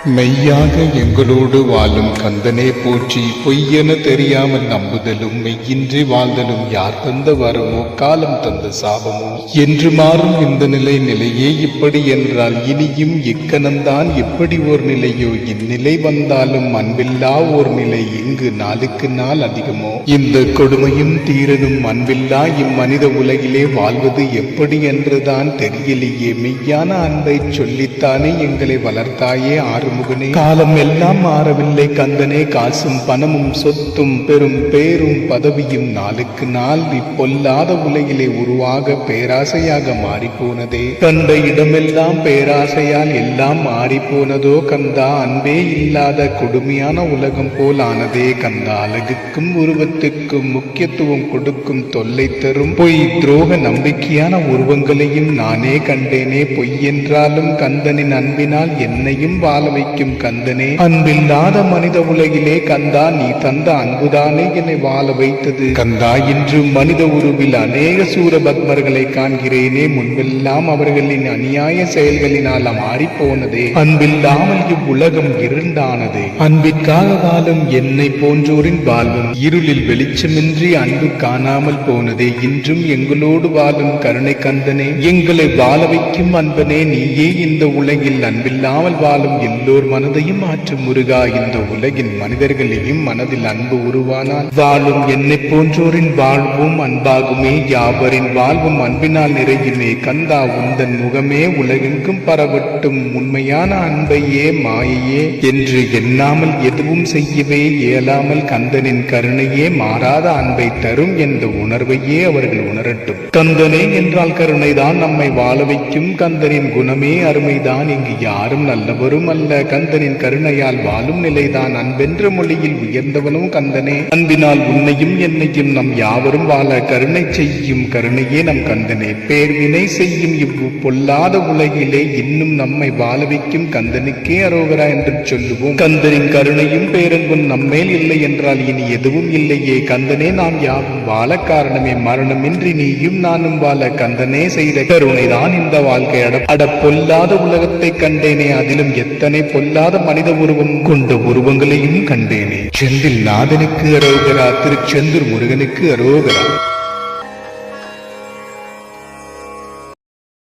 மெய்யாக எங்களோடு வாழும் கந்தனே போற்றி. பொய்யென தெரியாமல் நம்புதலும் மெய்யின்றி வாழ்தலும் யார் தந்த வரமோ காலம் தந்த சாபமோ என்று மாறும் இந்த நிலையே இப்படி என்றால் இனியும் இக்கணம்தான் எப்படி ஓர் நிலையோ. இந்நிலை வந்தாலும் அன்பில்லா ஓர் நிலை இங்கு நாளுக்கு நாள் அதிகமோ. இந்த கொடுமையும் தீரனும் அன்பில்லா இம்மனித உலகிலே வாழ்வது எப்படி என்றுதான் தெரியலையே. மெய்யான அன்பை சொல்லித்தானே எங்களை வளர்த்தாயே ஆறுமுகனே. காலம் எல்லாம் மாறவில்லை கந்தனே. காசும் பணமும் சொத்தும் பெரும் பேரும் பதவியும் நாளுக்கு நாள் இப்பொல்லாத உலகிலே உருவாக பேராசையாக மாறிப்போனதே. கண்ட இடமெல்லாம் பேராசையால் எல்லாம் மாறிப்போனதோ கந்தா. அன்பே இல்லாத கொடுமையான உலகம் போல் ஆனதே கந்தா. அழகுக்கும் உருவத்துக்கும் முக்கியத்துவம் கொடுக்கும் தொல்லை தரும் பொய் துரோக நம்பிக்கையான உருவங்களையும் நானே கண்டேனே. பொய் என்றாலும் கந்தனின் அன்பினால் என்னையும் வாழ வைக்கும் கந்தனே. அன்பில்லாத மனித உலகிலே கந்தா நீ தந்த அன்புதானே என்னை வாழ வைத்தது கந்தா. இன்று மனித உருவில் அநேக சூரபத்மர்களை காண்கிறேனே. முன்பெல்லாம் அவர்களின் அநியாய செயல்களினால் மாறிப்போனதே. அன்பில்லாமல் இவ்வுலகம் இருண்டானதே. அன்பிற்காக வாழும் என்னை போன்றோரின் வாழ்வும் இருளில் வெளிச்சமின்றி அன்பு காணாமல் போனதே. இன்றும் எங்களோடு வாழும் கருணை கந்தனே. எங்களை வாழ வைக்கும் அன்பனே நீயே. இந்த உலகில் அன்பில்லாமல் வாழும் எல்லோர் மனதையும் மாற்றும் முருகா. இந்த உலகின் மனிதர்களையும் மனதில் அன்பு உருவானால் வாழும் என்னை போன்றோரின் வாழ்வும் அன்பாகுமே. யாவரின் வாழ்வும் அன்பினால் நிறையுமே கந்தா. உந்தன் முகமே உலகெங்கும் பரவட்டும். உண்மையான அன்பையே மாயையே என்று எண்ணாமல் எதுவும் செய்யவே இயலாமல் கந்தனின் கருணையே மாறாத அன்பை தரும் என்ற உணர்வையே அவர்கள் உணரட்டும். கந்தனே என்றால் கருணைதான் நம்மை வாழ வைக்கும். கந்தனின் குணமே அருமைதான். இங்கு யாரும் நல்லவரும் அல்ல. கந்தனின் கருணையால் வாழும் நிலைதான். அன்பென்ற மொழியில் உயர்ந்தவனும் கந்தனே. அன்பினால் உன்னையும் என்னையும் நம் யாவரும் வாழ கருணை செய்யும் கருணையே நம் கந்தனே. பேர்வினை செய்யும் பொல்லாத உலகிலே இன்னும் நம்மை வாழ வைக்கும் கந்தனுக்கே அரோகரா என்று சொல்லுவோம். கந்தனின் கருணையும் பேரன்பும் நம்மேல் இல்லை என்றால் இனி எதுவும் இல்லையே. கந்தனே நாம் யாவும் வாழ காரணமே. மரணமின்றி நீயும் நானும் வாழ கந்தனே செய்த கருணைதான் இந்த வாழ்க்கை. அட பொல்லாத உலகத்தை கண்டேனே. அதிலும் எத்தனை பொல்லாத மனித உருவம் கொண்ட உருவங்களையும் கண்டேனே. செந்தில் நாதனுக்கு அரோகரா. திருச்செந்தூர் முருகனுக்கு அரோகரா.